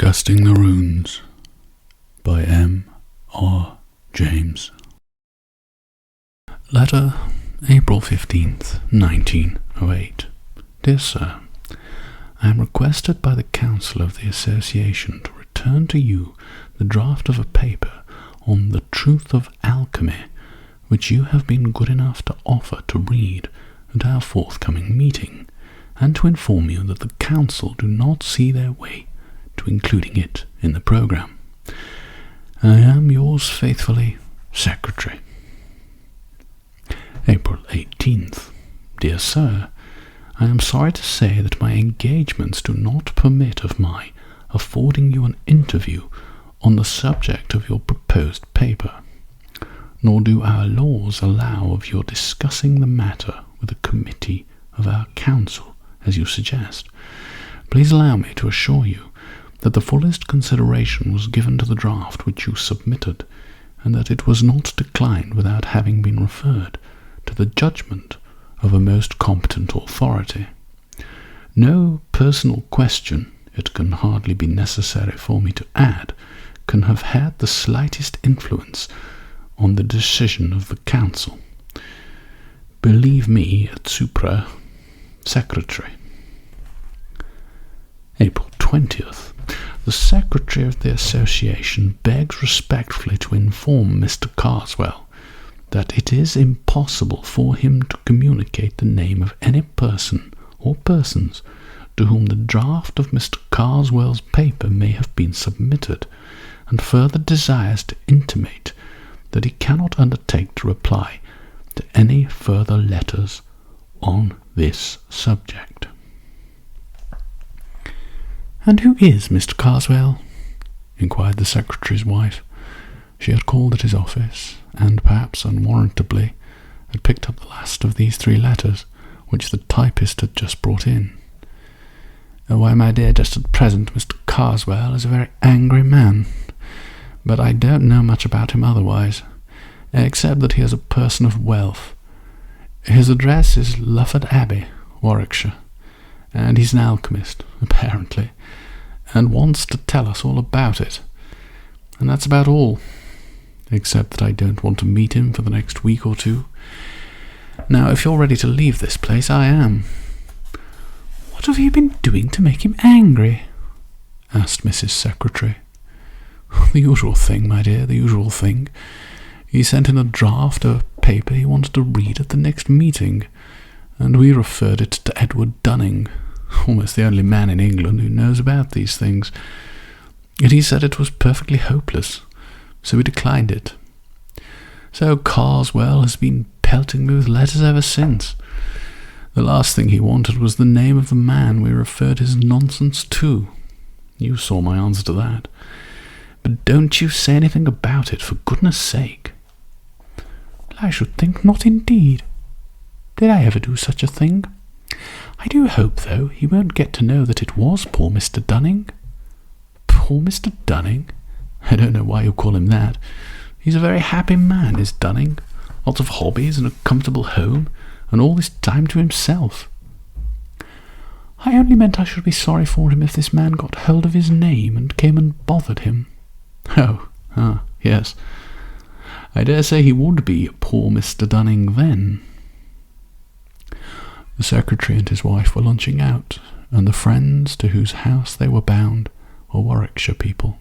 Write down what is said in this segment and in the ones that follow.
Adjusting the Runes by M. R. James. Letter, April 15th, 1908. Dear Sir, I am requested by the Council of the Association to return to you the draft of a paper on the truth of alchemy, which you have been good enough to offer to read at our forthcoming meeting, and to inform you that the Council do not see their way to including it in the programme. I am yours faithfully, Secretary. April 18th. Dear Sir, I am sorry to say that my engagements do not permit of my affording you an interview on the subject of your proposed paper, nor do our laws allow of your discussing the matter with a committee of our Council, as you suggest. Please allow me to assure you that the fullest consideration was given to the draft which you submitted, and that it was not declined without having been referred to the judgment of a most competent authority. No personal question, it can hardly be necessary for me to add, can have had the slightest influence on the decision of the Council. Believe me, et supra, Secretary. April 20th. The Secretary of the Association begs respectfully to inform Mr. Karswell that it is impossible for him to communicate the name of any person or persons to whom the draft of Mr. Karswell's paper may have been submitted, and further desires to intimate that he cannot undertake to reply to any further letters on this subject. "And who is Mr. Karswell?" inquired the Secretary's wife. She had called at his office, and perhaps unwarrantably had picked up the last of these 3 letters, which the typist had just brought in. "Why, my dear, just at present Mr. Karswell is a very angry man, but I don't know much about him otherwise, except that he is a person of wealth. His address is Lufford Abbey, Warwickshire, and he's an alchemist, apparently, and wants to tell us all about it. And that's about all, except that I don't want to meet him for the next week or 2. Now, if you're ready to leave this place, I am." "What have you been doing to make him angry?" asked Mrs. Secretary. "The usual thing, my dear, the usual thing. He sent in a draft of a paper he wanted to read at the next meeting, and we referred it to Edward Dunning, almost the only man in England who knows about these things. And he said it was perfectly hopeless, so we declined it. So Karswell has been pelting me with letters ever since. The last thing he wanted was the name of the man we referred his nonsense to. You saw my answer to that. But don't you say anything about it, for goodness sake." "I should think not, indeed. Did I ever do such a thing? I do hope, though, he won't get to know that it was poor Mr. Dunning." "Poor Mr. Dunning? I don't know why you call him that. He's a very happy man, is Dunning. Lots of hobbies and a comfortable home, and all this time to himself." "I only meant I should be sorry for him if this man got hold of his name and came and bothered him." Yes. I dare say he would be poor Mr. Dunning then." The Secretary and his wife were lunching out, and the friends to whose house they were bound were Warwickshire people.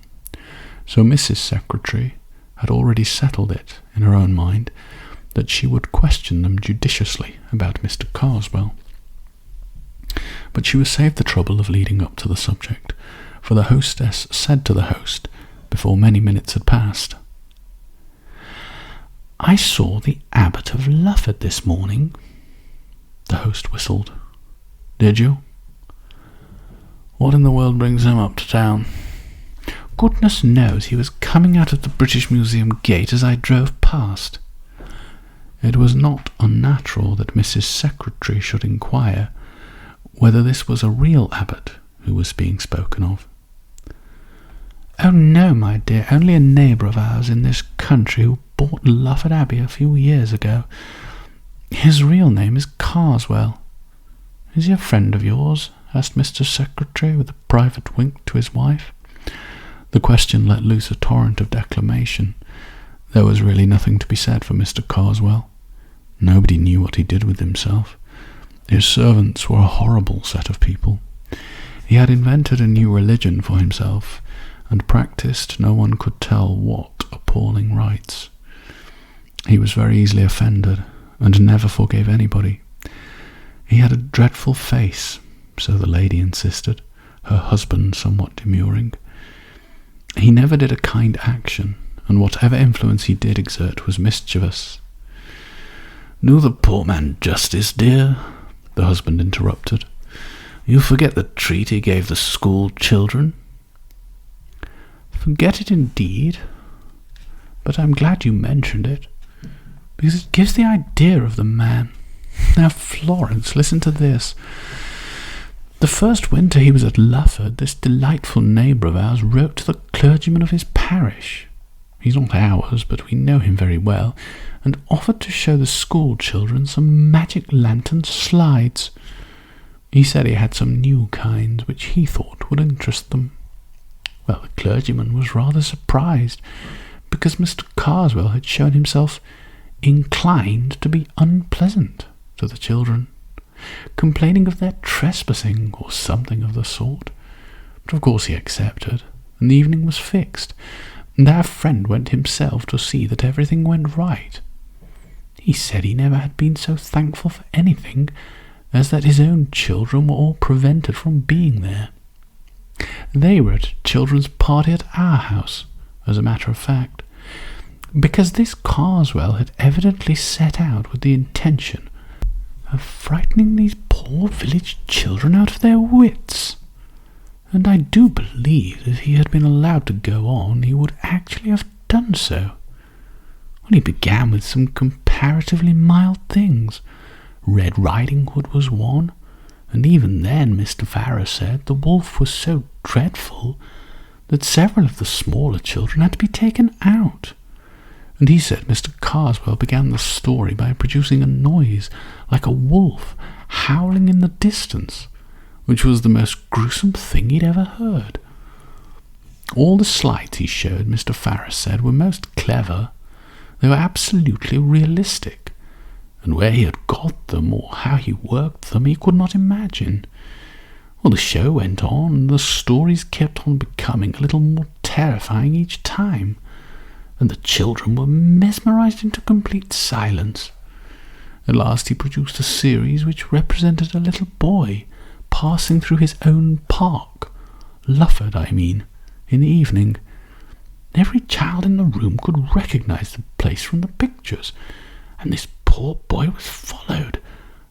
So Mrs. Secretary had already settled it in her own mind that she would question them judiciously about Mr. Karswell. But she was saved the trouble of leading up to the subject, for the hostess said to the host, before many minutes had passed, "I saw the Abbot of Lufford this morning." The host whistled. "Did you? What in the world brings him up to town?" "Goodness knows, he was coming out of the British Museum gate as I drove past." It was not unnatural that Mrs. Secretary should inquire whether this was a real abbot who was being spoken of. "Oh no, my dear, only a neighbour of ours in this country who bought Lufford Abbey a few years ago. His real name is Karswell." "Is he a friend of yours?" asked Mr. Secretary, with a private wink to his wife. The question let loose a torrent of declamation. There was really nothing to be said for Mr. Karswell. Nobody knew what he did with himself. His servants were a horrible set of people. He had invented a new religion for himself, and practised no one could tell what appalling rites. He was very easily offended, and never forgave anybody. He had a dreadful face, so the lady insisted, her husband somewhat demurring. He never did a kind action, and whatever influence he did exert was mischievous. "Do the poor man justice, dear," the husband interrupted. "You forget the treat he gave the school children." "Forget it indeed, but I'm glad you mentioned it, because it gives the idea of the man. Now, Florence, listen to this. The first winter he was at Lufford, this delightful neighbour of ours wrote to the clergyman of his parish. He's not ours, but we know him very well, and offered to show the school children some magic lantern slides. He said he had some new kinds which he thought would interest them. Well, the clergyman was rather surprised, because Mr. Karswell had shown himself inclined to be unpleasant to the children, complaining of their trespassing or something of the sort. But of course he accepted, and the evening was fixed, and our friend went himself to see that everything went right. He said he never had been so thankful for anything as that his own children were all prevented from being there. They were at a children's party at our house, as a matter of fact, because this Karswell had evidently set out with the intention of frightening these poor village children out of their wits. And I do believe that if he had been allowed to go on, he would actually have done so. Well, he began with some comparatively mild things. Red Riding Hood was one, and even then Mr. Farrar said the wolf was so dreadful that several of the smaller children had to be taken out. And he said Mr. Karswell began the story by producing a noise like a wolf howling in the distance, which was the most gruesome thing he'd ever heard. All the slides he showed, Mr. Farrar said, were most clever. They were absolutely realistic, and where he had got them or how he worked them he could not imagine. Well, the show went on, and the stories kept on becoming a little more terrifying each time, and the children were mesmerized into complete silence. At last he produced a series which represented a little boy passing through his own park, Lufford, I mean, in the evening. Every child in the room could recognize the place from the pictures, and this poor boy was followed,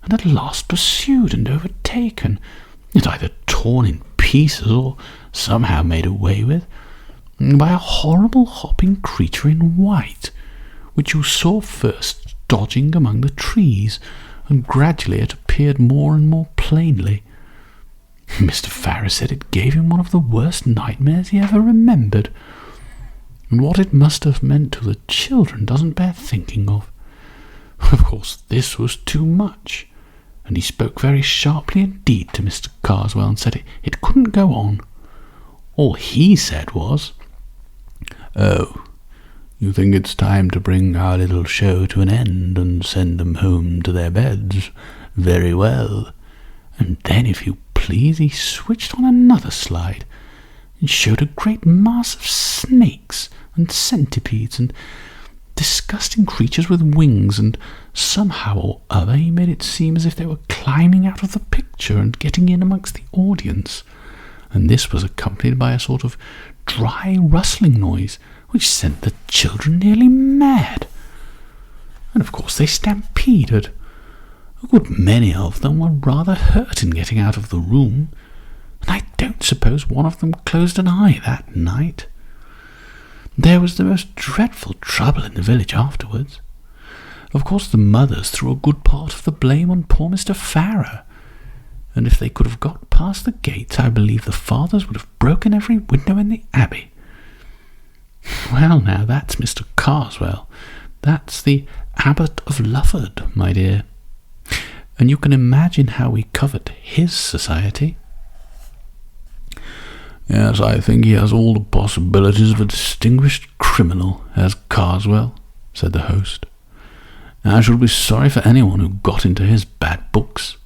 and at last pursued and overtaken, and either torn in pieces or somehow made away with, by a horrible hopping creature in white, which you saw first dodging among the trees, and gradually it appeared more and more plainly. Mr. Farrar said it gave him one of the worst nightmares he ever remembered, and what it must have meant to the children doesn't bear thinking of. Of course, this was too much, and he spoke very sharply indeed to Mr. Karswell and said it couldn't go on. All he said was, "Oh, you think it's time to bring our little show to an end and send them home to their beds? Very well." And then, if you please, he switched on another slide and showed a great mass of snakes and centipedes and disgusting creatures with wings, and somehow or other he made it seem as if they were climbing out of the picture and getting in amongst the audience, and this was accompanied by a sort of dry rustling noise which sent the children nearly mad. And of course they stampeded. A good many of them were rather hurt in getting out of the room, and I don't suppose one of them closed an eye that night. There was the most dreadful trouble in the village afterwards. Of course the mothers threw a good part of the blame on poor Mr. Farrar, and if they could have got past the gates, I believe the fathers would have broken every window in the abbey. Well, now, that's Mr. Karswell. That's the Abbot of Lufford, my dear. And you can imagine how we covered his society. Yes, I think he has all the possibilities of a distinguished criminal, has Karswell, said the host. I should be sorry for anyone who got into his bad books.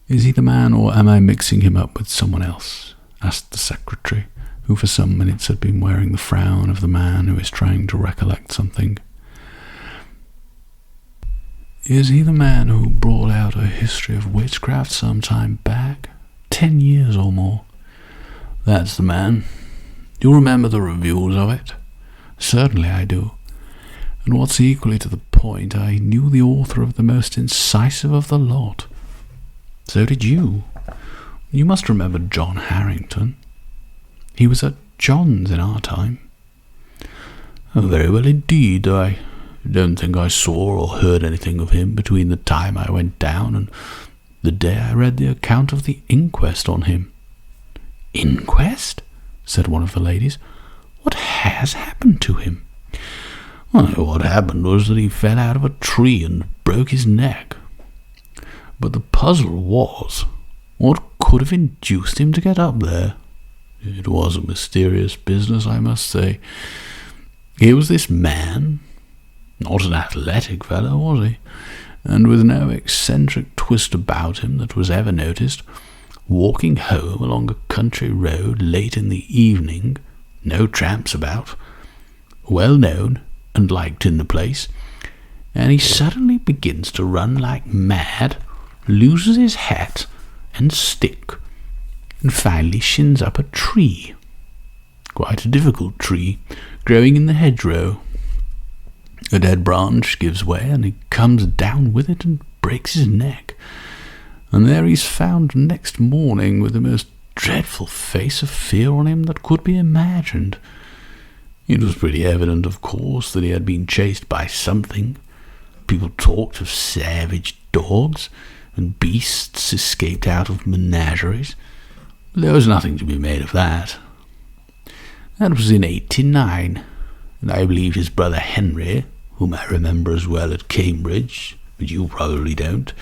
Is he the man, or am I mixing him up with someone else? Asked the secretary, who for some minutes had been wearing the frown of the man who is trying to recollect something. Is he the man who brought out a history of witchcraft some time back? 10 years or more. That's the man. Do you remember the reviews of it? Certainly I do. And what's equally to the point, I knew the author of the most incisive of the lot. So did you. You must remember John Harrington. He was at John's in our time. Oh, very well indeed. I don't think I saw or heard anything of him between the time I went down and the day I read the account of the inquest on him. Inquest? Said one of the ladies. What has happened to him? Well, what happened was that he fell out of a tree and broke his neck. But the puzzle was, what could have induced him to get up there? It was a mysterious business, I must say. Here was this man, not an athletic fellow, was he? And with no eccentric twist about him that was ever noticed, walking home along a country road late in the evening, no tramps about, well known and liked in the place, and he suddenly begins to run like mad, loses his hat and stick, and finally shins up a tree. Quite a difficult tree, growing in the hedgerow. A dead branch gives way, and he comes down with it and breaks his neck. And there he's found next morning with the most dreadful face of fear on him that could be imagined. It was pretty evident, of course, that he had been chased by something. People talked of savage dogs and beasts escaped out of menageries. There was nothing to be made of that. That was in 1809, and I believe his brother Henry, whom I remember as well at Cambridge, but you probably don't,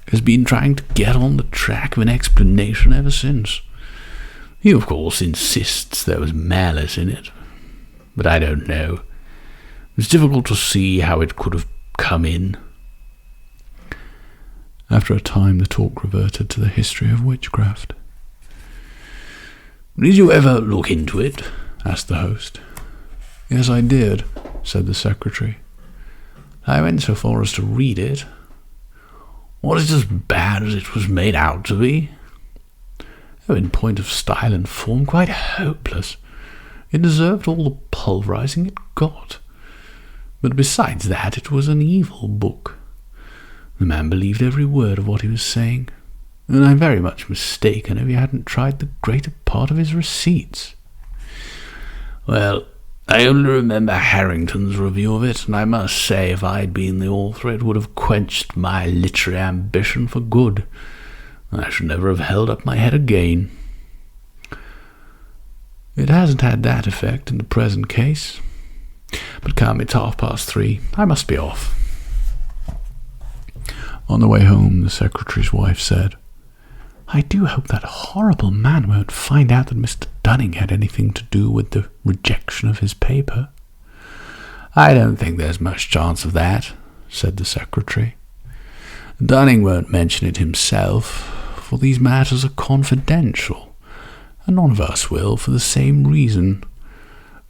has been trying to get on the track of an explanation ever since. He, of course, insists there was malice in it, but I don't know. It's difficult to see how it could have come in. After a time, the talk reverted to the history of witchcraft. Did you ever look into it? Asked the host. Yes, I did, said the secretary. I went so far as to read it. Was it as bad as it was made out to be? Oh, in point of style and form, quite hopeless. It deserved all the pulverizing it got. But besides that, it was an evil book. The man believed every word of what he was saying, and I'm very much mistaken if he hadn't tried the greater part of his receipts. Well, I only remember Harrington's review of it, and I must say if I'd been the author it would have quenched my literary ambition for good. I should never have held up my head again. It hasn't had that effect in the present case. But come, it's 3:30. I must be off. On the way home, the secretary's wife said, I do hope that horrible man won't find out that Mr. Dunning had anything to do with the rejection of his paper. I don't think there's much chance of that, said the secretary. Dunning won't mention it himself, for these matters are confidential, and none of us will for the same reason.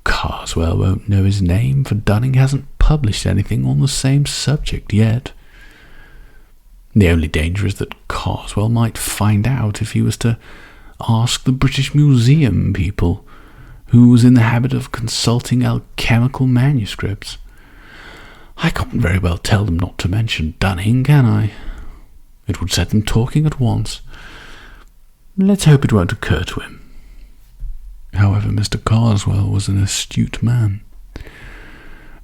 Karswell won't know his name, for Dunning hasn't published anything on the same subject yet. The only danger is that Karswell might find out if he was to ask the British Museum people, who was in the habit of consulting alchemical manuscripts. I can't very well tell them not to mention Dunning, can I? It would set them talking at once. Let's hope it won't occur to him. However, Mr. Karswell was an astute man.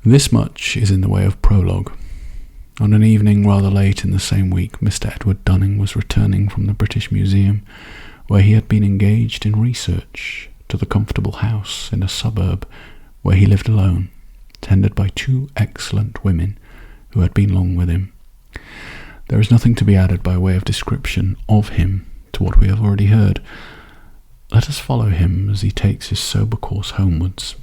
This much is in the way of prologue. On an evening rather late in the same week, Mr. Edward Dunning was returning from the British Museum, where he had been engaged in research, to the comfortable house in a suburb where he lived alone, tended by 2 excellent women who had been long with him. There is nothing to be added by way of description of him to what we have already heard. Let us follow him as he takes his sober course homewards.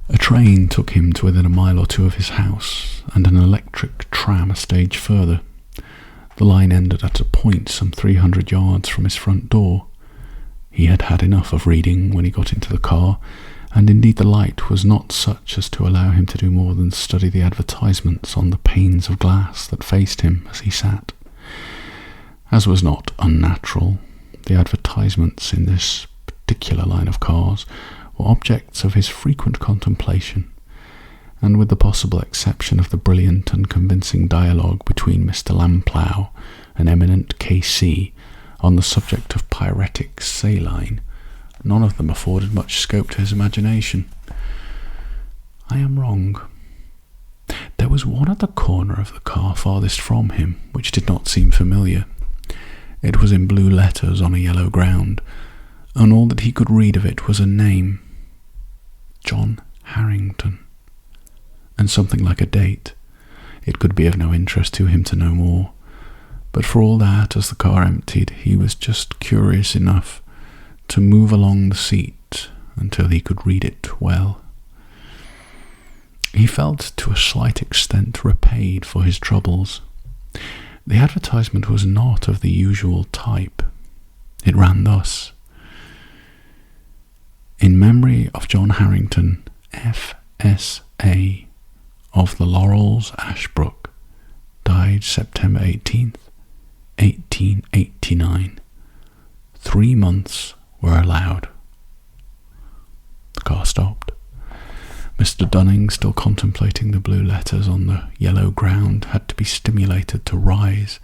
A train took him to within a mile or two of his house, and an electric tram a stage further. The line ended at a point some 300 yards from his front door. He had had enough of reading when he got into the car, and indeed the light was not such as to allow him to do more than study the advertisements on the panes of glass that faced him as he sat. As was not unnatural, the advertisements in this particular line of cars were objects of his frequent contemplation, and with the possible exception of the brilliant and convincing dialogue between Mr Lamplough, an eminent K.C., on the subject of pyretic saline, none of them afforded much scope to his imagination. I am wrong. There was one at the corner of the car farthest from him, which did not seem familiar. It was in blue letters on a yellow ground, and all that he could read of it was a name, John Harrington, and something like a date. It could be of no interest to him to know more, but for all that, as the car emptied, he was just curious enough to move along the seat until he could read it well. He felt to a slight extent repaid for his troubles. The advertisement was not of the usual type. It ran thus: in memory of John Harrington, F.S.A., of the Laurels, Ashbrook, died September 18th, 1889. 3 months were allowed. The car stopped. Mr. Dunning, still contemplating the blue letters on the yellow ground, had to be stimulated to rise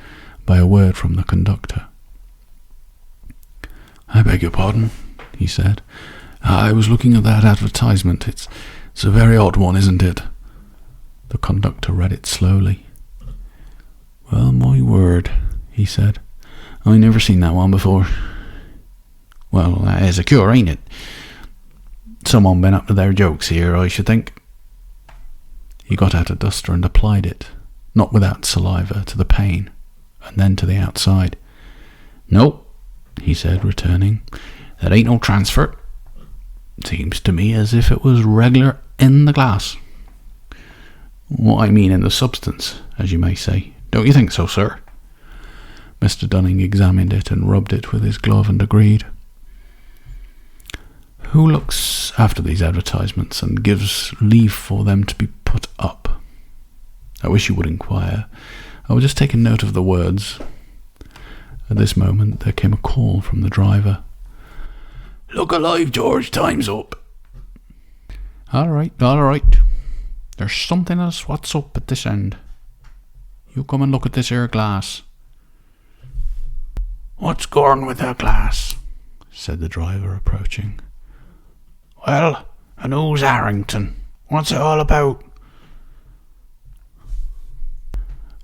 by a word from the conductor. "I beg your pardon," he said. "I was looking at that advertisement. It's a very odd one, isn't it?" The conductor read it slowly. "Well, my word," he said. "I never seen that one before. Well, that is a cure, ain't it? Someone been up to their jokes here, I should think." He got out a duster and applied it, not without saliva, to the pane, and then to the outside. "Nope," he said, returning. "That ain't no transfer. Seems to me as if it was regular in the glass. What I mean in the substance, as you may say. Don't you think so, sir?" Mr. Dunning examined it and rubbed it with his glove and agreed. "Who looks after these advertisements and gives leave for them to be put up? I wish you would inquire. I will just take a note of the words." At this moment there came a call from the driver. "Look alive, George, time's up." All right. There's something else what's up at this end. You come and look at this here glass." "What's gone with that glass?" said the driver, approaching. "Well, and who's Harrington? What's it all about?"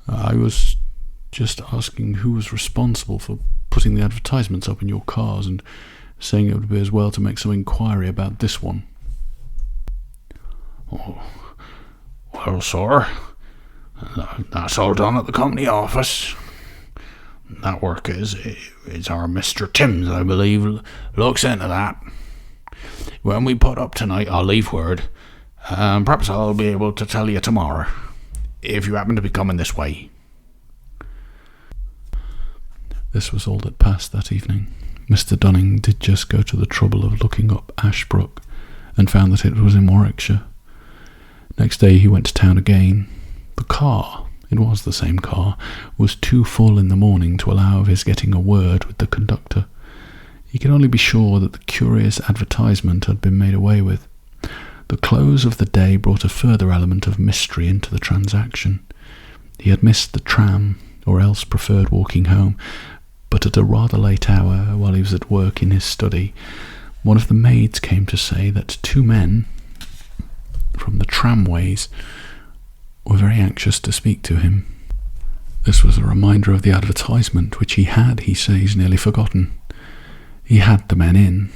"I was just asking who was responsible for putting the advertisements up in your cars and saying it would be as well to make some inquiry about this one." "Oh, well, sir, that's all done at the company office. That work is our Mr. Timms, I believe, looks into that. When we put up tonight, I'll leave word. Perhaps I'll be able to tell you tomorrow, if you happen to be coming this way." This was all that passed that evening. Mr. Dunning did just go to the trouble of looking up Ashbrook, and found that it was in Warwickshire. Next day he went to town again. The car, it was the same car, was too full in the morning to allow of his getting a word with the conductor. He could only be sure that the curious advertisement had been made away with. The close of the day brought a further element of mystery into the transaction. He had missed the tram, or else preferred walking home, but at a rather late hour, while he was at work in his study, one of the maids came to say that 2 men from the tramways were very anxious to speak to him. This was a reminder of the advertisement, which he had, he says, nearly forgotten. He had the men in.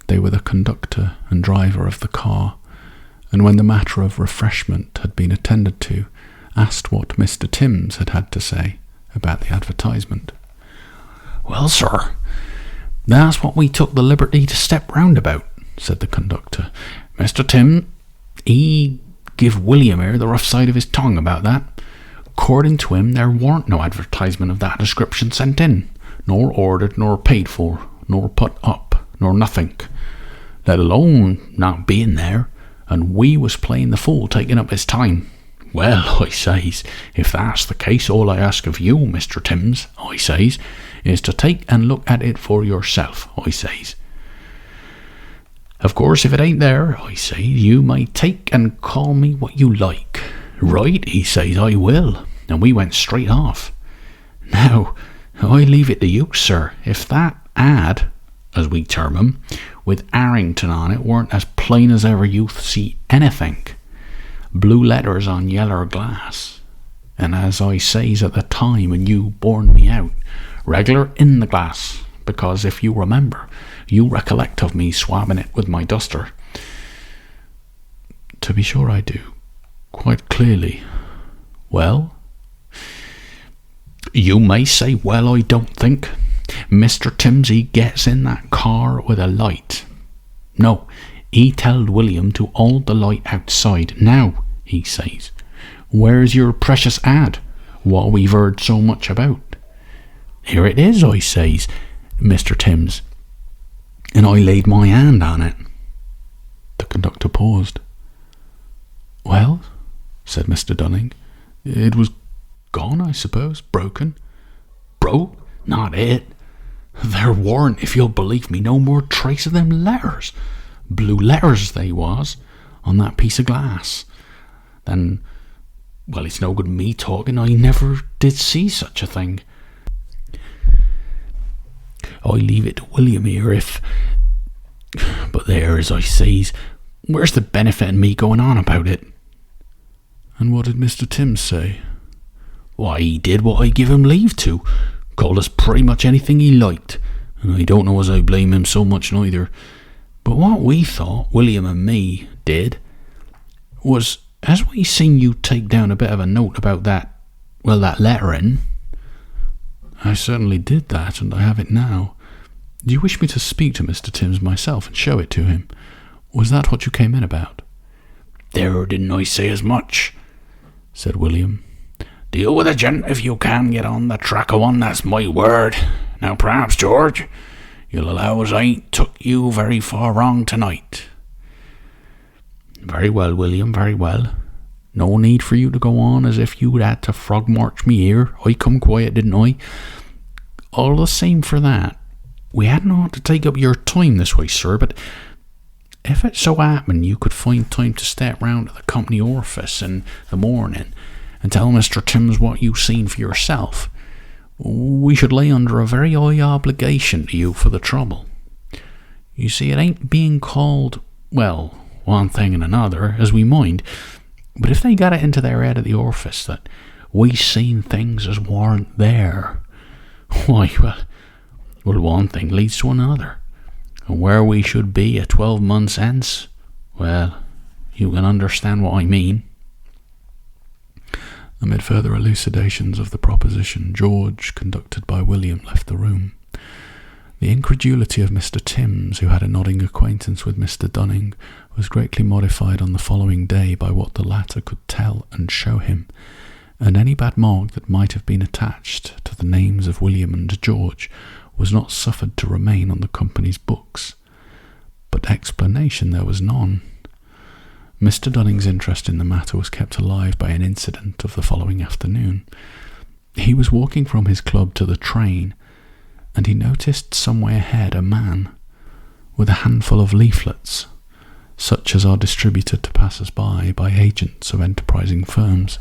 They were the conductor and driver of the car, and when the matter of refreshment had been attended to, asked what Mr. Timms had had to say about the advertisement. "Well, sir, that's what we took the liberty to step round about," said the conductor. "Mr. Tim, he give William here the rough side of his tongue about that. According to him, there warn't no advertisement of that description sent in, nor ordered, nor paid for, nor put up, nor nothink, let alone not being there, and we was playing the fool taking up his time. Well, I says, if that's the case, all I ask of you, Mr. Timms, I says, is to take and look at it for yourself, I says. Of course, if it ain't there, I say, you may take and call me what you like. Right, he says, I will. And we went straight off. Now, I leave it to you, sir, if that ad, as we term 'em, with Arrington on it, weren't as plain as ever you see anything. Blue letters on yeller glass. And as I says at the time when you borned me out, regular in the glass, because if you remember, you recollect of me swabbing it with my duster. To be sure I do, quite clearly. Well? You may say, well, I don't think. Mr. Timms, he gets in that car with a light. No, he telled William to hold the light outside. Now, he says, where's your precious ad, what we've heard so much about? Here it is, I says, Mr. Timms, and I laid my hand on it. The conductor paused. Well, said Mr. Dunning, it was gone, I suppose, broken. Broke? Not it. There warn't, if you'll believe me, no more trace of them letters, blue letters they was, on that piece of glass. Then, well, it's no good me talking, I never did see such a thing. I leave it to William here if... But there, as I says, where's the benefit in me going on about it? And what did Mr. Timms say? Why, he did what I give him leave to. Called us pretty much anything he liked, and I don't know as I blame him so much neither. But what we thought, William and me, did, was, as we seen you take down a bit of a note about that, well, that lettering. I certainly did that, and I have it now. Do you wish me to speak to Mr. Timms myself and show it to him? Was that what you came in about? There, didn't I say as much? Said William. Deal with a gent if you can get on the track of one, that's my word. Now perhaps, George, you'll allow as I ain't took you very far wrong tonight. Very well, William, very well. No need for you to go on as if you'd had to frog march me here. I come quiet, didn't I? All the same for that. We hadn't ought to take up your time this way, sir, but if it so happened you could find time to step round to the company office in the morning and tell Mr. Timms what you seen for yourself, we should lay under a very high obligation to you for the trouble. You see, it ain't being called, well, one thing and another, as we mind, but if they got it into their head at the office that we seen things as warn't there, why, well, one thing leads to another, and where we should be 12 months hence, well, you can understand what I mean. Amid further elucidations of the proposition, George, conducted by William, left the room. The incredulity of Mr. Timms, who had a nodding acquaintance with Mr. Dunning, was greatly modified on the following day by what the latter could tell and show him, and any bad mark that might have been attached to the names of William and George was not suffered to remain on the company's books. But explanation there was none. Mr. Dunning's interest in the matter was kept alive by an incident of the following afternoon. He was walking from his club to the train, and he noticed some way ahead a man with a handful of leaflets, such as are distributed to passers-by by agents of enterprising firms.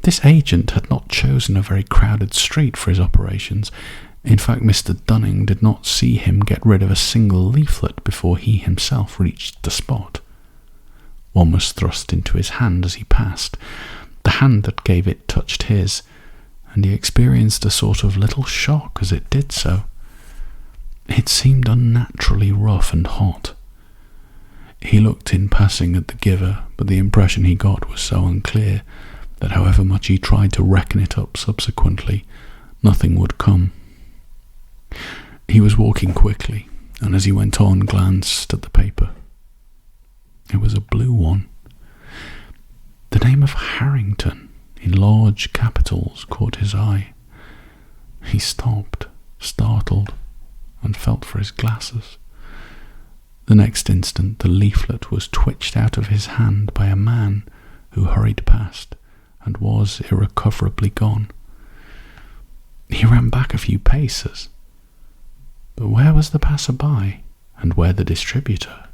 This agent had not chosen a very crowded street for his operations. In fact, Mr. Dunning did not see him get rid of a single leaflet before he himself reached the spot. One was thrust into his hand as he passed. The hand that gave it touched his, and he experienced a sort of little shock as it did so. It seemed unnaturally rough and hot. He looked in passing at the giver, but the impression he got was so unclear that however much he tried to reckon it up subsequently, nothing would come. He was walking quickly, and as he went on, glanced at the paper. It was a blue one. The name of Harrington, in large capitals, caught his eye. He stopped, startled, and felt for his glasses. The next instant, the leaflet was twitched out of his hand by a man who hurried past and was irrecoverably gone. He ran back a few paces. But where was the passer-by, and where the distributor?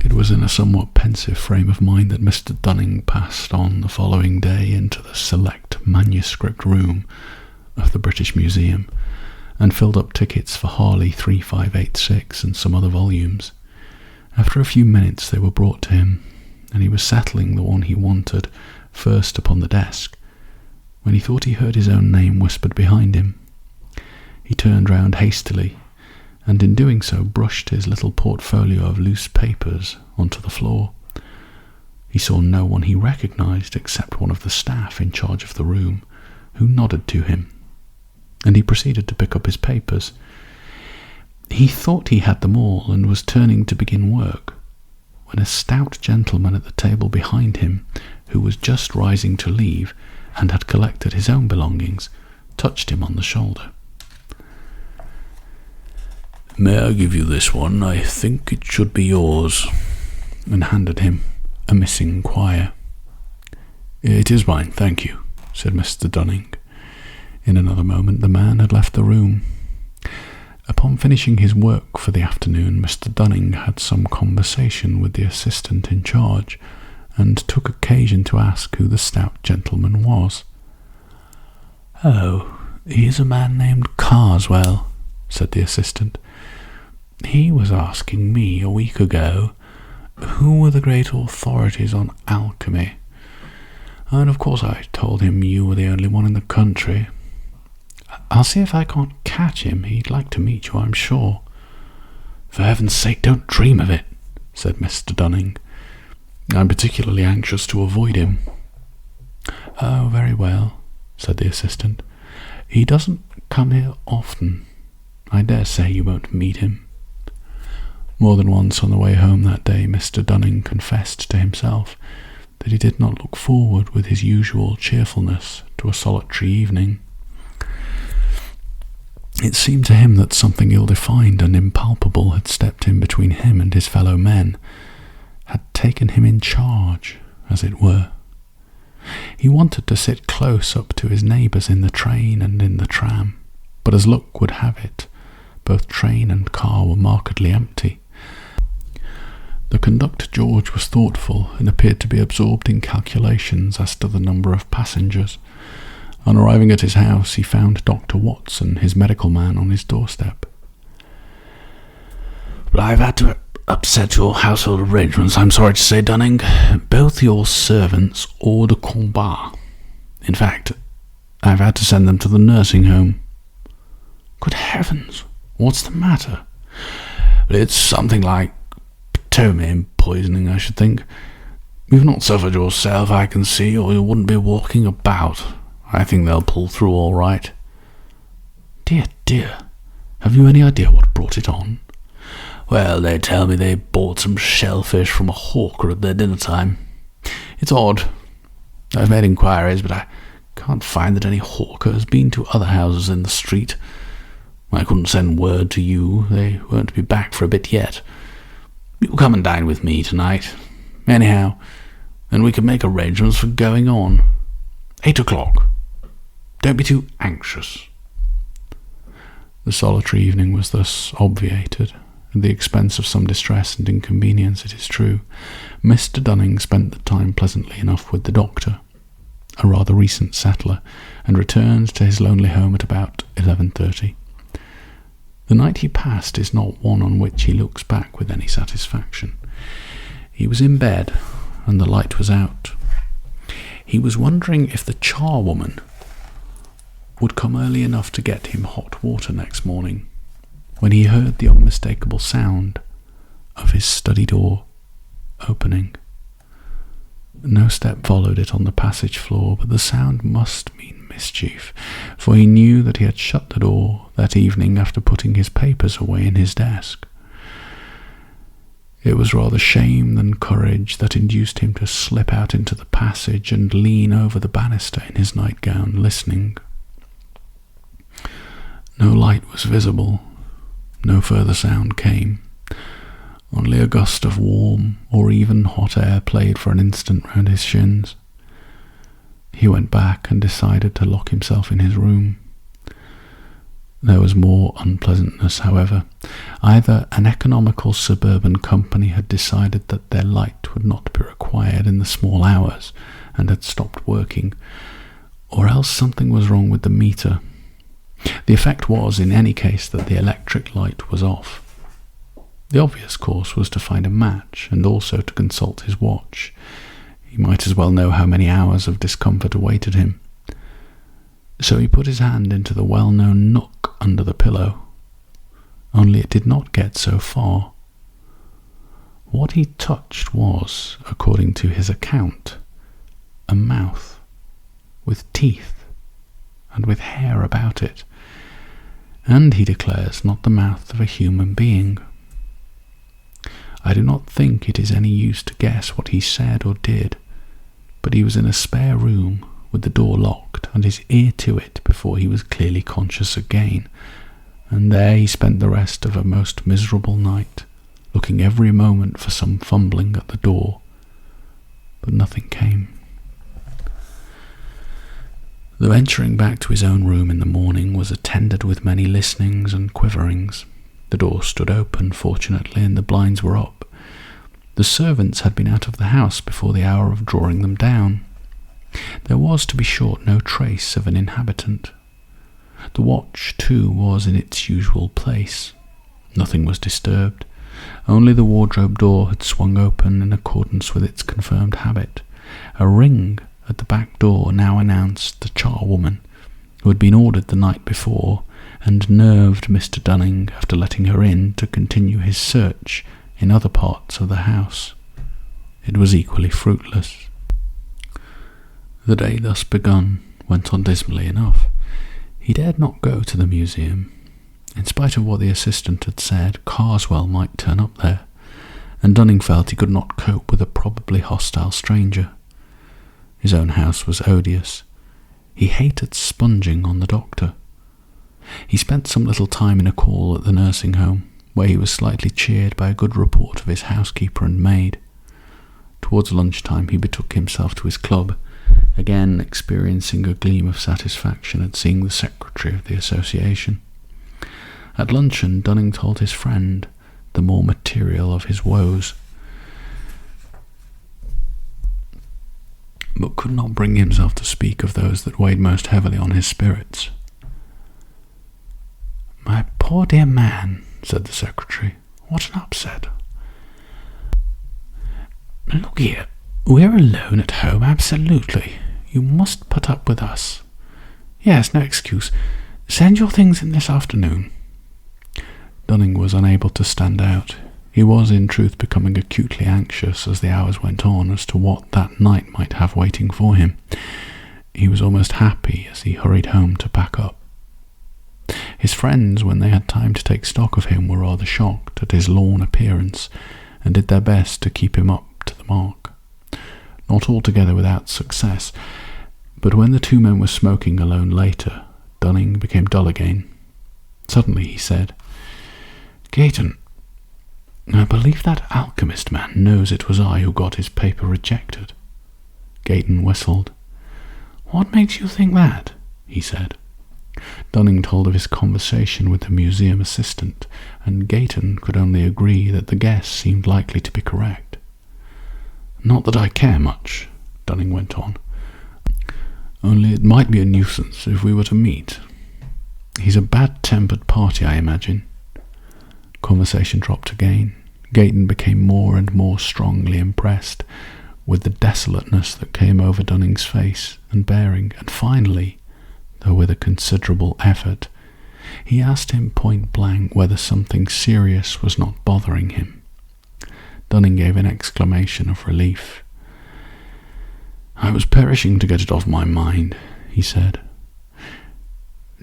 It was in a somewhat pensive frame of mind that Mr. Dunning passed on the following day into the select manuscript room of the British Museum, and filled up tickets for Harley 3586 and some other volumes. After a few minutes they were brought to him, and he was settling the one he wanted first upon the desk, when he thought he heard his own name whispered behind him. He turned round hastily, and in doing so brushed his little portfolio of loose papers onto the floor. He saw no one he recognised except one of the staff in charge of the room, who nodded to him, and he proceeded to pick up his papers. He thought he had them all, and was turning to begin work, when a stout gentleman at the table behind him, who was just rising to leave, and had collected his own belongings, touched him on the shoulder. "May I give you this one? I think it should be yours," and handed him a missing quire. "It is mine, thank you," said Mr. Dunning. In another moment the man had left the room. Upon finishing his work for the afternoon, Mr. Dunning had some conversation with the assistant in charge, and took occasion to ask who the stout gentleman was. "Oh, he is a man named Karswell," said the assistant. "He was asking me a week ago who were the great authorities on alchemy, and of course I told him you were the only one in the country. I'll see if I can't catch him. He'd like to meet you, I'm sure." "For heaven's sake, don't dream of it," said Mr. Dunning. "I'm particularly anxious to avoid him." "Oh, very well," said the assistant. "He doesn't come here often. I dare say you won't meet him." More than once on the way home that day, Mr. Dunning confessed to himself that he did not look forward with his usual cheerfulness to a solitary evening. It seemed to him that something ill-defined and impalpable had stepped in between him and his fellow men, had taken him in charge, as it were. He wanted to sit close up to his neighbours in the train and in the tram, but as luck would have it, both train and car were markedly empty. The conductor George was thoughtful, and appeared to be absorbed in calculations as to the number of passengers. On arriving at his house, he found Dr. Watson, his medical man, on his doorstep. "But I've had to upset your household arrangements, I'm sorry to say, Dunning. Both your servants hors de combat. In fact, I've had to send them to the nursing home." "Good heavens, what's the matter?" "It's something like ptomaine poisoning, I should think. You've not suffered yourself, I can see, or you wouldn't be walking about. I think they'll pull through all right." "Dear, dear. Have you any idea what brought it on?" "Well, they tell me they bought some shellfish from a hawker at their dinner time. It's odd. I've made inquiries, but I can't find that any hawker has been to other houses in the street. I couldn't send word to you. They won't be back for a bit yet. You'll come and dine with me tonight. Anyhow, and we can make arrangements for going on. 8 o'clock. Don't be too anxious." The solitary evening was thus obviated, at the expense of some distress and inconvenience, it is true. Mr. Dunning spent the time pleasantly enough with the doctor, a rather recent settler, and returned to his lonely home at about 11:30. The night he passed is not one on which he looks back with any satisfaction. He was in bed, and the light was out. He was wondering if the charwoman would come early enough to get him hot water next morning, when he heard the unmistakable sound of his study door opening. No step followed it on the passage floor, but the sound must mean mischief, for he knew that he had shut the door that evening after putting his papers away in his desk. It was rather shame than courage that induced him to slip out into the passage and lean over the banister in his nightgown, listening. No light was visible, no further sound came. Only a gust of warm or even hot air played for an instant round his shins. He went back and decided to lock himself in his room. There was more unpleasantness, however. Either an economical suburban company had decided that their light would not be required in the small hours and had stopped working, or else something was wrong with the meter. The effect was, in any case, that the electric light was off. The obvious course was to find a match and also to consult his watch. He might as well know how many hours of discomfort awaited him. So he put his hand into the well-known nook under the pillow. Only it did not get so far. What he touched was, according to his account, a mouth with teeth and with hair about it, and he declares not the mouth of a human being. I do not think it is any use to guess what he said or did, but he was in a spare room with the door locked and his ear to it before he was clearly conscious again, and there he spent the rest of a most miserable night, looking every moment for some fumbling at the door, but nothing came. The venturing back to his own room in the morning was attended with many listenings and quiverings. The door stood open, fortunately, and the blinds were up. The servants had been out of the house before the hour of drawing them down. There was, to be sure, no trace of an inhabitant. The watch, too, was in its usual place. Nothing was disturbed. Only the wardrobe door had swung open in accordance with its confirmed habit. A ring at the back door now announced the charwoman, who had been ordered the night before, and nerved Mr. Dunning after letting her in to continue his search in other parts of the house. It was equally fruitless. The day thus begun went on dismally enough. He dared not go to the museum. In spite of what the assistant had said, Karswell might turn up there, and Dunning felt he could not cope with a probably hostile stranger. His own house was odious. He hated sponging on the doctor. He spent some little time in a call at the nursing home, where he was slightly cheered by a good report of his housekeeper and maid. Towards lunchtime he betook himself to his club, again experiencing a gleam of satisfaction at seeing the secretary of the association. At luncheon Dunning told his friend the more material of his woes, but could not bring himself to speak of those that weighed most heavily on his spirits. "My poor dear man," said the secretary, "what an upset. Look here, we're alone at home, absolutely. You must put up with us. Yes, no excuse. Send your things in this afternoon." Dunning was unable to stand out. He was in truth becoming acutely anxious as the hours went on as to what that night might have waiting for him. He was almost happy as he hurried home to pack up. His friends, when they had time to take stock of him, were rather shocked at his lorn appearance and did their best to keep him up to the mark. Not altogether without success, but when the two men were smoking alone later, Dunning became dull again. Suddenly he said, "Gayton, I believe that alchemist man knows it was I who got his paper rejected." Gayton whistled. "What makes you think that?" he said. Dunning told of his conversation with the museum assistant, and Gayton could only agree that the guess seemed likely to be correct. "Not that I care much," Dunning went on. "Only it might be a nuisance if we were to meet. He's a bad-tempered party, I imagine." Conversation dropped again. Gayton became more and more strongly impressed with the desolateness that came over Dunning's face and bearing, and finally, though with a considerable effort, he asked him point-blank whether something serious was not bothering him. Dunning gave an exclamation of relief. "I was perishing to get it off my mind," he said.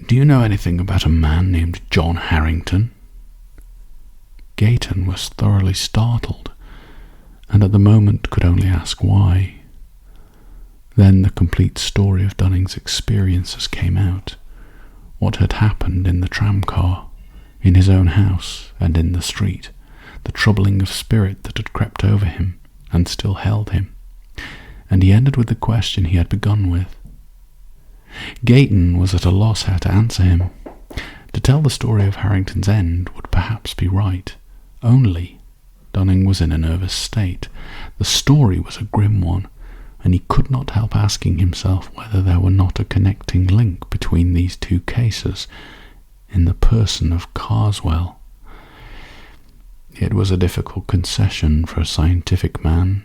"Do you know anything about a man named John Harrington?" Gayton was thoroughly startled, and at the moment could only ask why. Then the complete story of Dunning's experiences came out. What had happened in the tramcar, in his own house, and in the street, the troubling of spirit that had crept over him and still held him. And he ended with the question he had begun with. Gayton was at a loss how to answer him. To tell the story of Harrington's end would perhaps be right. Only, Dunning was in a nervous state. The story was a grim one, and he could not help asking himself whether there were not a connecting link between these two cases in the person of Karswell. It was a difficult concession for a scientific man,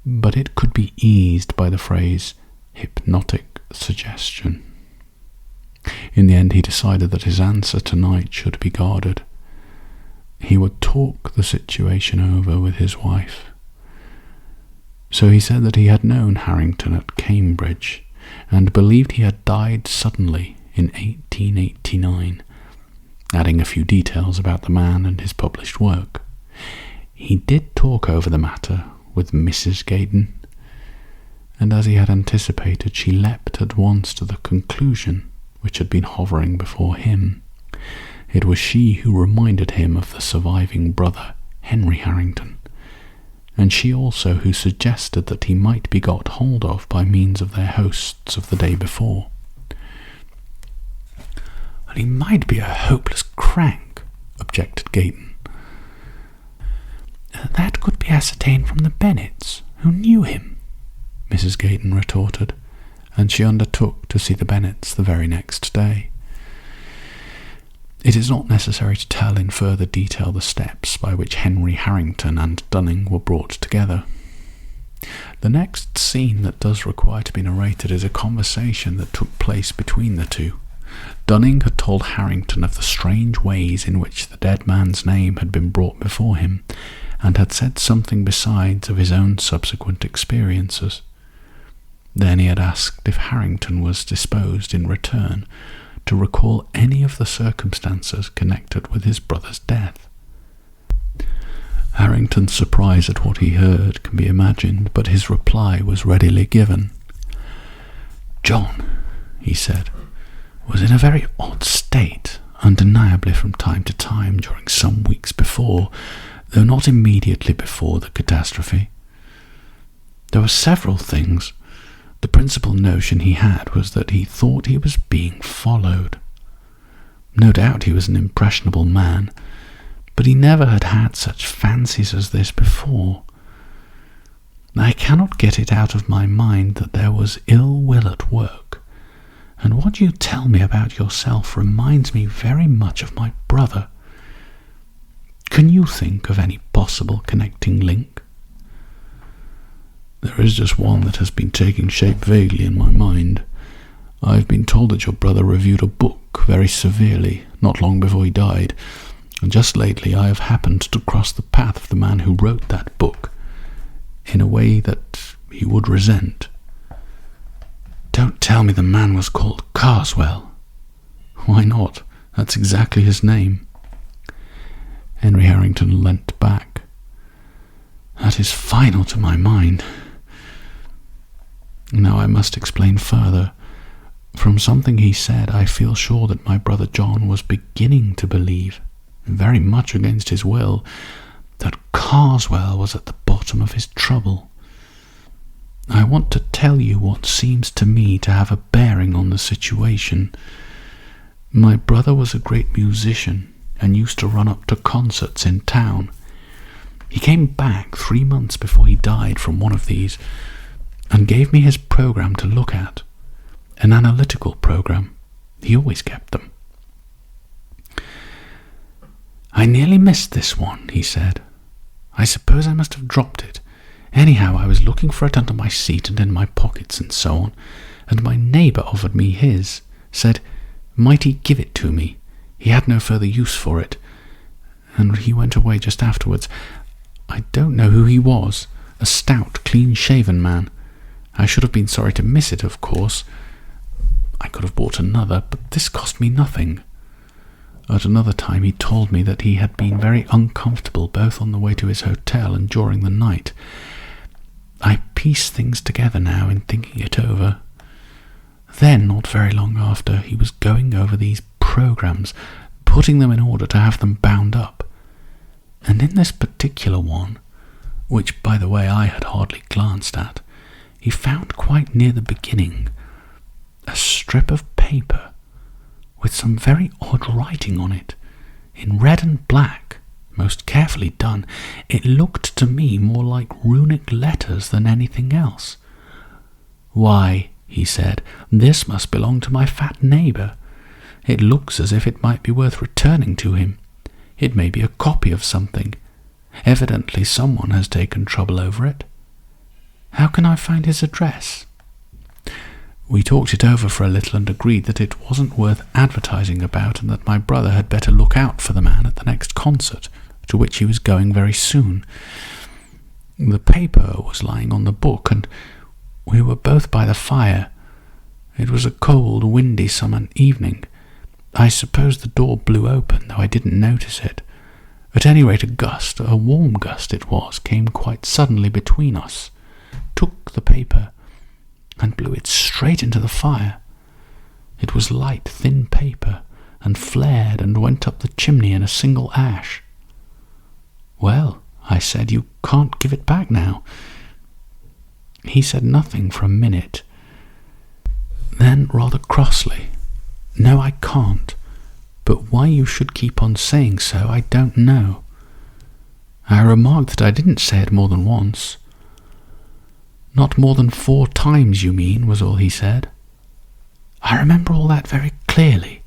but it could be eased by the phrase hypnotic suggestion. In the end, he decided that his answer tonight should be guarded. He would talk the situation over with his wife. So he said that he had known Harrington at Cambridge and believed he had died suddenly in 1889, adding a few details about the man and his published work. He did talk over the matter with Mrs. Gayton, and as he had anticipated, she leapt at once to the conclusion which had been hovering before him. It was she who reminded him of the surviving brother, Henry Harrington, and she also who suggested that he might be got hold of by means of their hosts of the day before. "Well, he might be a hopeless crank," objected Gayton. "That could be ascertained from the Bennets, who knew him," Mrs. Gayton retorted, and she undertook to see the Bennets the very next day. It is not necessary to tell in further detail the steps by which Henry Harrington and Dunning were brought together. The next scene that does require to be narrated is a conversation that took place between the two. Dunning had told Harrington of the strange ways in which the dead man's name had been brought before him, and had said something besides of his own subsequent experiences. Then he had asked if Harrington was disposed in return to recall any of the circumstances connected with his brother's death. Harrington's surprise at what he heard can be imagined, but his reply was readily given. "John," he said, "was in a very odd state, undeniably from time to time during some weeks before, though not immediately before the catastrophe. There were several things. The principal notion he had was that he thought he was being followed. No doubt he was an impressionable man, but he never had had such fancies as this before. I cannot get it out of my mind that there was ill will at work, and what you tell me about yourself reminds me very much of my brother. Can you think of any possible connecting link?" "There is just one that has been taking shape vaguely in my mind. I've been told that your brother reviewed a book very severely not long before he died, and just lately I have happened to cross the path of the man who wrote that book in a way that he would resent." "Don't tell me the man was called Karswell." "Why not? That's exactly his name." Henry Harrington leant back. "That is final to my mind. Now I must explain further. From something he said, I feel sure that my brother John was beginning to believe, very much against his will, that Karswell was at the bottom of his trouble. I want to tell you what seems to me to have a bearing on the situation. My brother was a great musician and used to run up to concerts in town. He came back 3 months before he died from one of these, and gave me his program to look at, an analytical program. He always kept them. I nearly missed this one, he said. I suppose I must have dropped it. Anyhow, I was looking for it under my seat and in my pockets and so on, and my neighbour offered me his, said, might he give it to me? He had no further use for it, and he went away just afterwards. I don't know who he was, a stout, clean-shaven man, I should have been sorry to miss it, of course. I could have bought another, but this cost me nothing. At another time he told me that he had been very uncomfortable both on the way to his hotel and during the night. I piece things together now in thinking it over. Then, not very long after, he was going over these programs, putting them in order to have them bound up. And in this particular one, which, by the way, I had hardly glanced at, he found quite near the beginning a strip of paper with some very odd writing on it, in red and black, most carefully done. It looked to me more like runic letters than anything else. "Why," he said, "this must belong to my fat neighbour. It looks as if it might be worth returning to him. It may be a copy of something. Evidently someone has taken trouble over it. How can I find his address?" We talked it over for a little and agreed that it wasn't worth advertising about, and that my brother had better look out for the man at the next concert, to which he was going very soon. The paper was lying on the book, and we were both by the fire. It was a cold, windy summer evening. I suppose the door blew open, though I didn't notice it. At any rate, a warm gust it was, came quite suddenly between us, took the paper, and blew it straight into the fire. It was light, thin paper, and flared and went up the chimney in a single ash. "Well," I said, "you can't give it back now." He said nothing for a minute. Then, rather crossly, "No, I can't, but why you should keep on saying so, I don't know." I remarked that I didn't say it more than once. "Not more than 4 times, you mean," was all he said. I remember all that very clearly,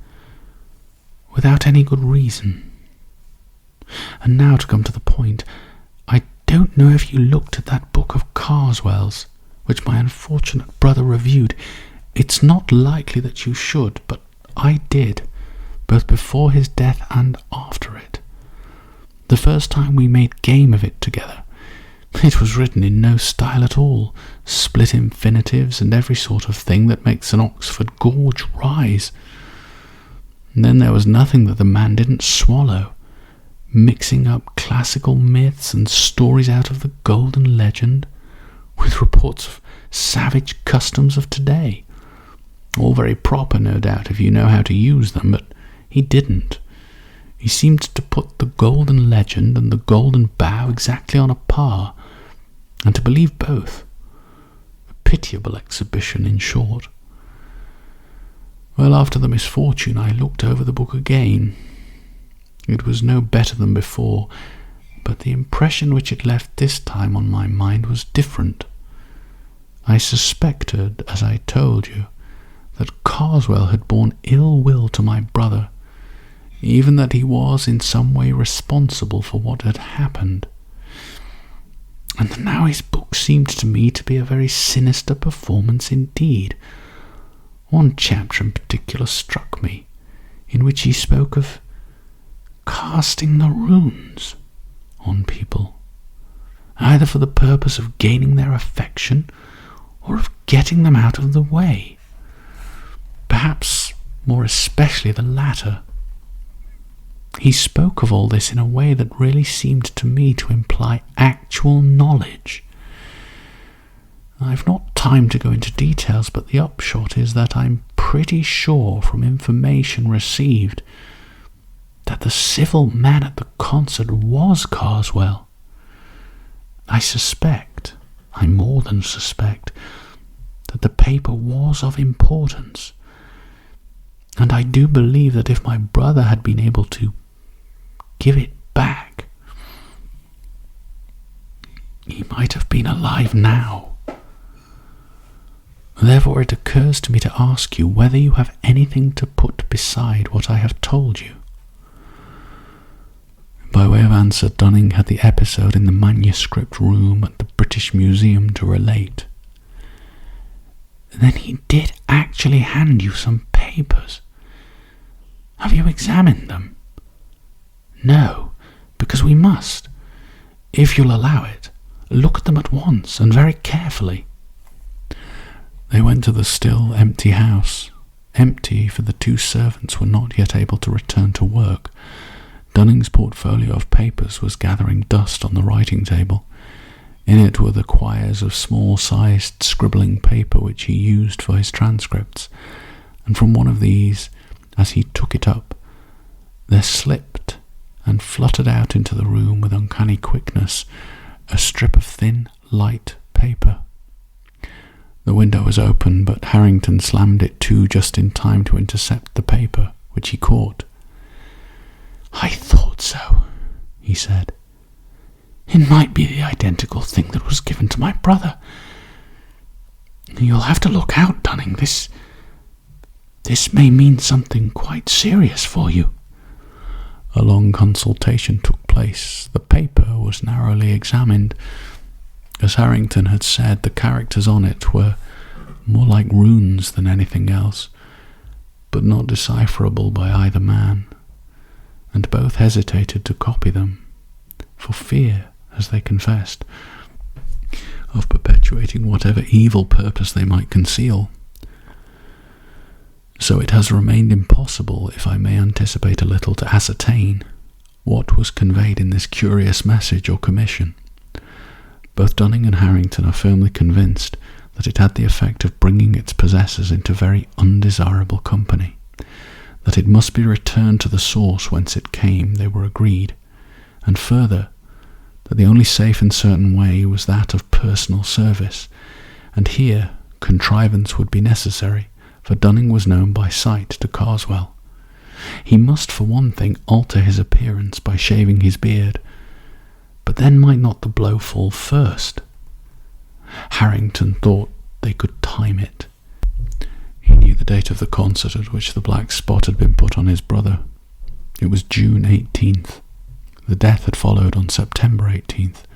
without any good reason. And now to come to the point, I don't know if you looked at that book of Karswell's, which my unfortunate brother reviewed. It's not likely that you should, but I did, both before his death and after it. The first time we made game of it together, it was written in no style at all, split infinitives and every sort of thing that makes an Oxford gorge rise. And then there was nothing that the man didn't swallow, mixing up classical myths and stories out of the golden legend with reports of savage customs of today. All very proper, no doubt, if you know how to use them, but he didn't. He seemed to put the golden legend and the golden bough exactly on a par, and to believe both. A pitiable exhibition, in short. Well, after the misfortune, I looked over the book again. It was no better than before, but the impression which it left this time on my mind was different. I suspected, as I told you, that Karswell had borne ill will to my brother, even that he was in some way responsible for what had happened. And now his book seemed to me to be a very sinister performance indeed. One chapter in particular struck me, in which he spoke of casting the runes on people, either for the purpose of gaining their affection or of getting them out of the way. Perhaps more especially the latter. He spoke of all this in a way that really seemed to me to imply actual knowledge. I've not time to go into details, but the upshot is that I'm pretty sure from information received that the civil man at the concert was Karswell. I more than suspect, that the paper was of importance, and I do believe that if my brother had been able to give it back, he might have been alive now. Therefore it occurs to me to ask you whether you have anything to put beside what I have told you. By way of answer, Dunning had the episode in the manuscript room at the British Museum to relate. Then he did actually hand you some papers. Have you examined them? No, because we must. If you'll allow it, look at them at once and very carefully. They went to the still empty house. Empty, for the two servants were not yet able to return to work. Dunning's portfolio of papers was gathering dust on the writing table. In it were the quires of small-sized scribbling paper which he used for his transcripts, and from one of these, as he took it up, there slipped and fluttered out into the room with uncanny quickness a strip of thin, light paper. The window was open, but Harrington slammed it to just in time to intercept the paper, which he caught. "I thought so," he said. "It might be the identical thing that was given to my brother. You'll have to look out, Dunning. This may mean something quite serious for you." A long consultation took place. The paper was narrowly examined. As Harrington had said, the characters on it were more like runes than anything else, but not decipherable by either man, and both hesitated to copy them, for fear, as they confessed, of perpetuating whatever evil purpose they might conceal. So it has remained impossible, if I may anticipate a little, to ascertain what was conveyed in this curious message or commission. Both Dunning and Harrington are firmly convinced that it had the effect of bringing its possessors into very undesirable company, that it must be returned to the source whence it came, they were agreed, and further, that the only safe and certain way was that of personal service, and here contrivance would be necessary, for Dunning was known by sight to Karswell. He must, for one thing, alter his appearance by shaving his beard, but then might not the blow fall first? Harrington thought they could time it. He knew the date of the concert at which the black spot had been put on his brother. It was June 18th. The death had followed on September 18th.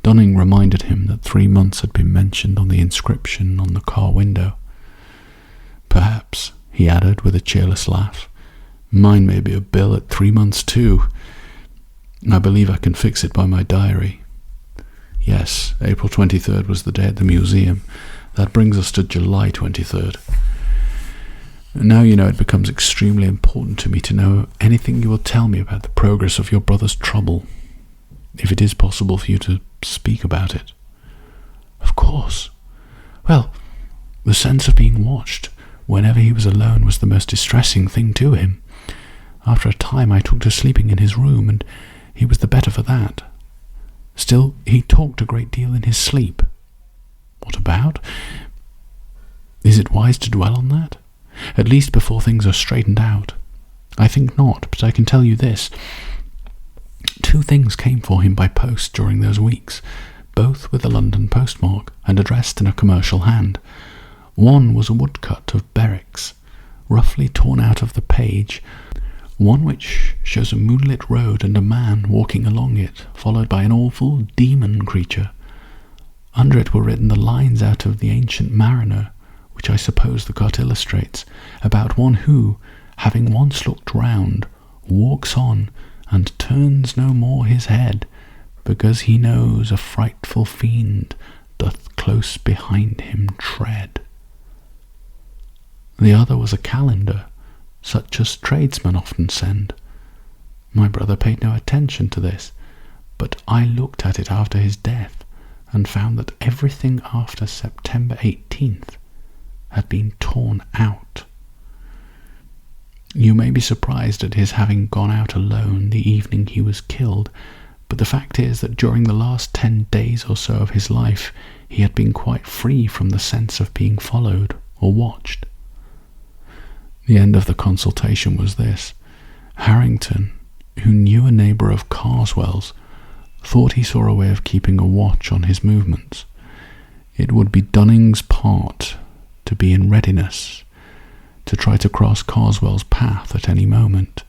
Dunning reminded him that 3 months had been mentioned on the inscription on the car window. "Perhaps," he added with a cheerless laugh, "mine may be a bill at 3 months too. I believe I can fix it by my diary. Yes, April 23rd was the day at the museum. That brings us to July 23rd. Now you know it becomes extremely important to me to know anything you will tell me about the progress of your brother's trouble, if it is possible for you to speak about it." "Of course. Well, the sense of being watched whenever he was alone was the most distressing thing to him. After a time I took to sleeping in his room, and he was the better for that. Still, he talked a great deal in his sleep." "What about? Is it wise to dwell on that? At least before things are straightened out." "I think not, but I can tell you this. 2 things came for him by post during those weeks, both with a London postmark and addressed in a commercial hand. One was a woodcut of Berwick's, roughly torn out of the page, one which shows a moonlit road and a man walking along it, followed by an awful demon creature. Under it were written the lines out of The Ancient Mariner, which I suppose the cut illustrates, about one who, having once looked round, walks on and turns no more his head, because he knows a frightful fiend doth close behind him tread." The other was a calendar, such as tradesmen often send. My brother paid no attention to this, but I looked at it after his death, and found that everything after September 18th had been torn out. You may be surprised at his having gone out alone the evening he was killed, but the fact is that during the last 10 days or so of his life he had been quite free from the sense of being followed or watched. The end of the consultation was this. Harrington, who knew a neighbour of Karswell's, thought he saw a way of keeping a watch on his movements. It would be Dunning's part to be in readiness, to try to cross Karswell's path at any moment,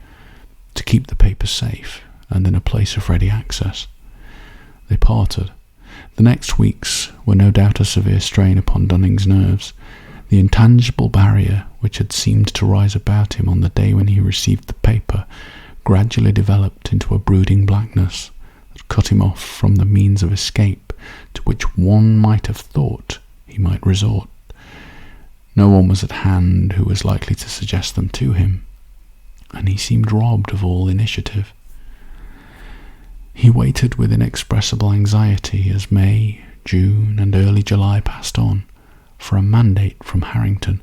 to keep the paper safe and in a place of ready access. They parted. The next weeks were no doubt a severe strain upon Dunning's nerves. The intangible barrier which had seemed to rise about him on the day when he received the paper gradually developed into a brooding blackness that cut him off from the means of escape to which one might have thought he might resort. No one was at hand who was likely to suggest them to him, and he seemed robbed of all initiative. He waited with inexpressible anxiety as May, June, and early July passed on, for a mandate from Harrington,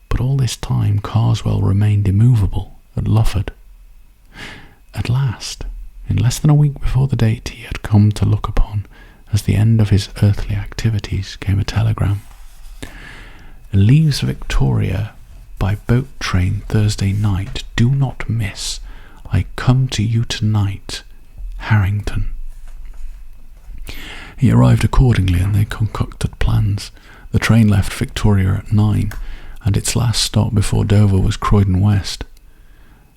but all this time Karswell remained immovable at Lufford. At last, in less than a week before the date he had come to look upon as the end of his earthly activities, came a telegram. "Leaves Victoria by boat train Thursday night. Do not miss. I come to you tonight. Harrington." He arrived accordingly, and they concocted plans. The train left Victoria at 9, and its last stop before Dover was Croydon West.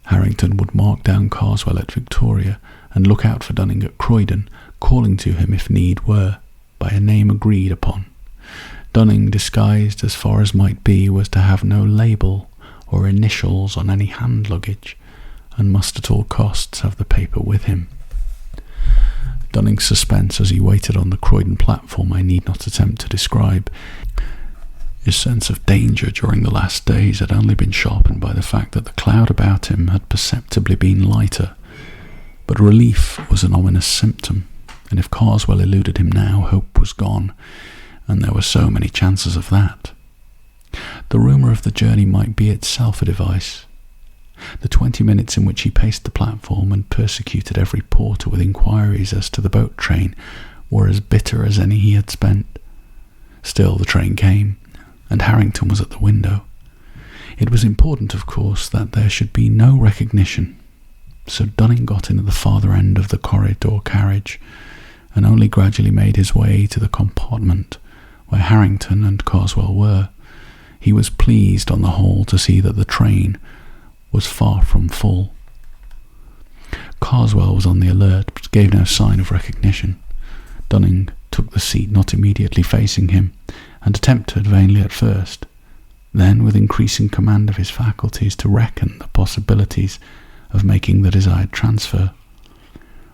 Harrington would mark down Karswell at Victoria and look out for Dunning at Croydon, calling to him if need were, by a name agreed upon. Dunning, disguised as far as might be, was to have no label or initials on any hand luggage, and must at all costs have the paper with him. Dunning's suspense as he waited on the Croydon platform I need not attempt to describe. His sense of danger during the last days had only been sharpened by the fact that the cloud about him had perceptibly been lighter, but relief was an ominous symptom, and if Karswell eluded him now, hope was gone, and there were so many chances of that. The rumour of the journey might be itself a device. The 20 minutes in which he paced the platform and persecuted every porter with inquiries as to the boat train were as bitter as any he had spent. Still, the train came, and Harrington was at the window. It was important, of course, that there should be no recognition, so Dunning got in at the farther end of the corridor carriage, and only gradually made his way to the compartment where Harrington and Karswell were. He was pleased, on the whole, to see that the train was far from full. Karswell was on the alert, but gave no sign of recognition. Dunning took the seat not immediately facing him, and attempted, vainly at first, then with increasing command of his faculties, to reckon the possibilities of making the desired transfer.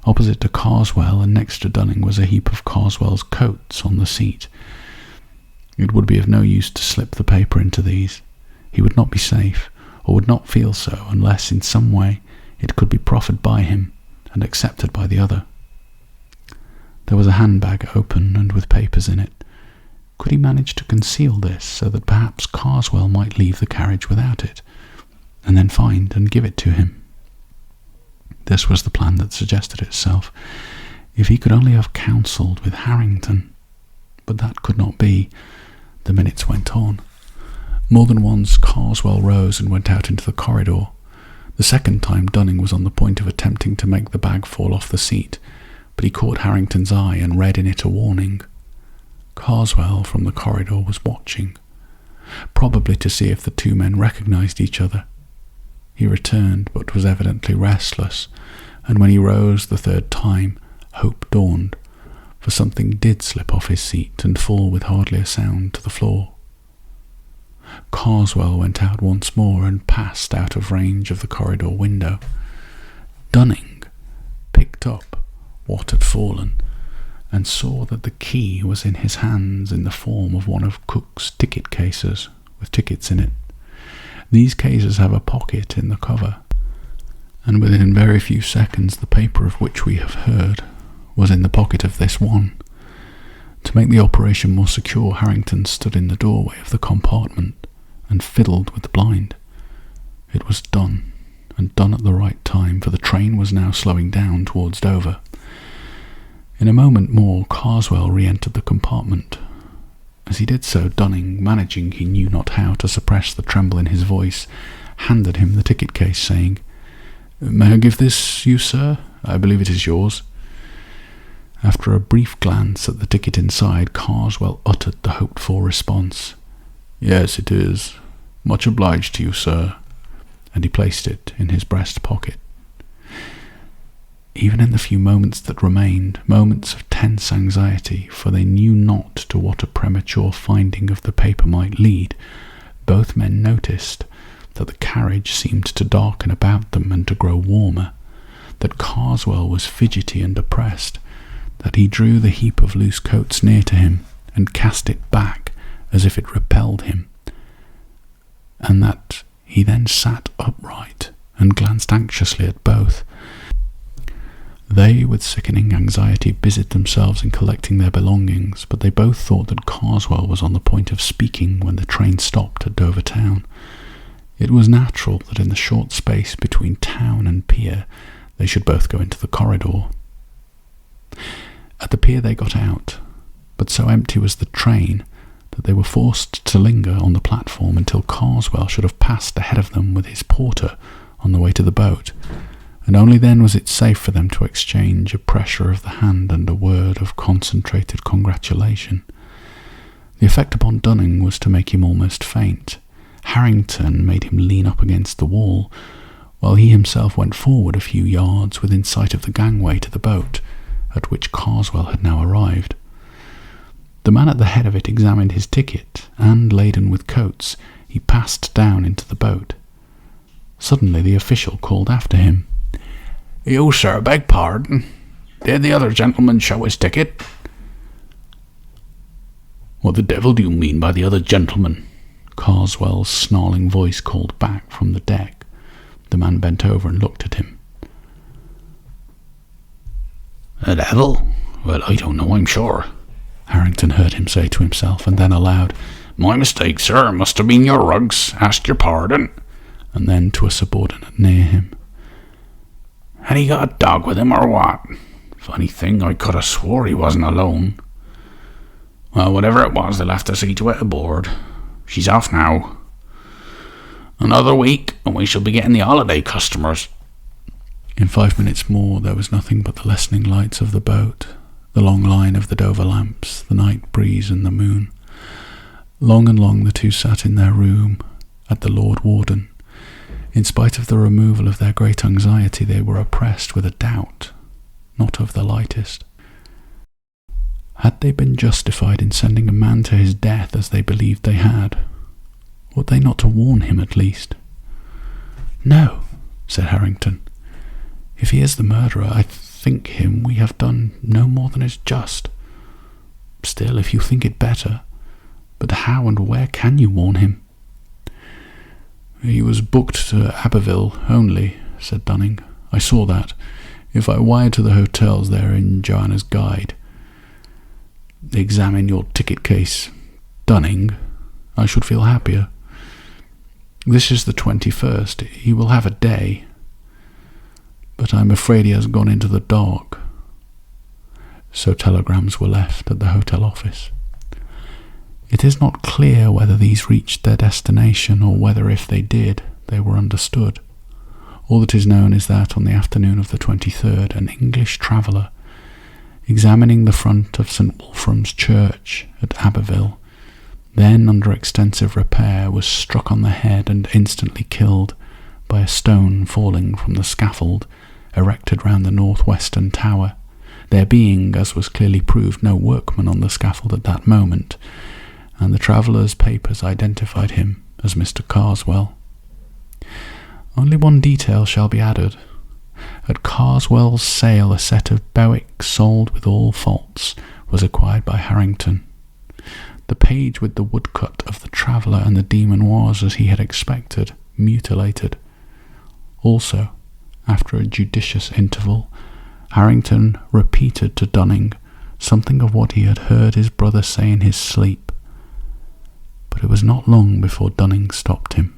Opposite to Karswell and next to Dunning was a heap of Karswell's coats on the seat. It would be of no use to slip the paper into these. He would not be safe, or would not feel so, unless in some way it could be proffered by him and accepted by the other. There was a handbag open and with papers in it. Could he manage to conceal this so that perhaps Karswell might leave the carriage without it, and then find and give it to him? This was the plan that suggested itself. If he could only have counselled with Harrington. But that could not be. The minutes went on. More than once Karswell rose and went out into the corridor. The second time Dunning was on the point of attempting to make the bag fall off the seat, but he caught Harrington's eye and read in it a warning. Karswell from the corridor was watching, probably to see if the two men recognised each other. He returned, but was evidently restless, and when he rose the third time, hope dawned, for something did slip off his seat and fall with hardly a sound to the floor. Karswell went out once more and passed out of range of the corridor window. Dunning picked up what had fallen, and saw that the key was in his hands in the form of one of Cook's ticket cases, with tickets in it. These cases have a pocket in the cover, and within very few seconds the paper of which we have heard was in the pocket of this one. To make the operation more secure, Harrington stood in the doorway of the compartment and fiddled with the blind. It was done, and done at the right time, for the train was now slowing down towards Dover. In a moment more Karswell re-entered the compartment. As he did so, Dunning, managing he knew not how to suppress the tremble in his voice, handed him the ticket case, saying, "May I give this you, sir? I believe it is yours." After a brief glance at the ticket inside, Karswell uttered the hoped-for response. "Yes, it is. Much obliged to you, sir," and he placed it in his breast pocket. Even in the few moments that remained, moments of tense anxiety, for they knew not to what a premature finding of the paper might lead, both men noticed that the carriage seemed to darken about them and to grow warmer, that Karswell was fidgety and oppressed, that he drew the heap of loose coats near to him and cast it back as if it repelled him, and that he then sat upright and glanced anxiously at both. They, with sickening anxiety, busied themselves in collecting their belongings, but they both thought that Karswell was on the point of speaking when the train stopped at Dover town. It was natural that in the short space between town and pier they should both go into the corridor. At the pier they got out, but so empty was the train that they were forced to linger on the platform until Karswell should have passed ahead of them with his porter on the way to the boat, and only then was it safe for them to exchange a pressure of the hand and a word of concentrated congratulation. The effect upon Dunning was to make him almost faint. Harrington made him lean up against the wall, while he himself went forward a few yards within sight of the gangway to the boat, at which Karswell had now arrived. The man at the head of it examined his ticket, and, laden with coats, he passed down into the boat. Suddenly the official called after him. "You, sir, beg pardon. Did the other gentleman show his ticket?" "What the devil do you mean by the other gentleman?" Karswell's snarling voice called back from the deck. The man bent over and looked at him. "The devil? Well, I don't know, I'm sure," Harrington heard him say to himself, and then aloud, "My mistake, sir. Must have been your rugs. Ask your pardon." And then to a subordinate near him, "Had he got a dog with him, or what? Funny thing, I could have swore he wasn't alone. Well, whatever it was, they'll have to see to it aboard. She's off now. Another week, and we shall be getting the holiday customers." In 5 minutes more there was nothing but the lessening lights of the boat, the long line of the Dover lamps, the night breeze and the moon. Long and long the two sat in their room at the Lord Warden. In spite of the removal of their great anxiety, they were oppressed with a doubt, not of the lightest. Had they been justified in sending a man to his death as they believed they had? Ought they not to warn him at least? "No," said Harrington. "If he is the murderer, I think him we have done no more than is just. Still, if you think it better, but how and where can you warn him?" "He was booked to Abbeville only," said Dunning. "I saw that. If I wired to the hotels there in Joanna's guide, 'Examine your ticket case, Dunning,' I should feel happier. This is the 21st. He will have a day. But I'm afraid he has gone into the dark." So telegrams were left at the hotel office. It is not clear whether these reached their destination, or whether, if they did, they were understood. All that is known is that on the afternoon of the 23rd, an English traveller, examining the front of St Wolfram's Church at Abbeville, then under extensive repair, was struck on the head and instantly killed by a stone falling from the scaffold erected round the northwestern tower, there being, as was clearly proved, no workman on the scaffold at that moment, and the traveller's papers identified him as Mr Karswell. Only one detail shall be added. At Karswell's sale a set of Bewick, sold with all faults, was acquired by Harrington. The page with the woodcut of the traveller and the demon was, as he had expected, mutilated. Also, after a judicious interval, Harrington repeated to Dunning something of what he had heard his brother say in his sleep, but it was not long before Dunning stopped him.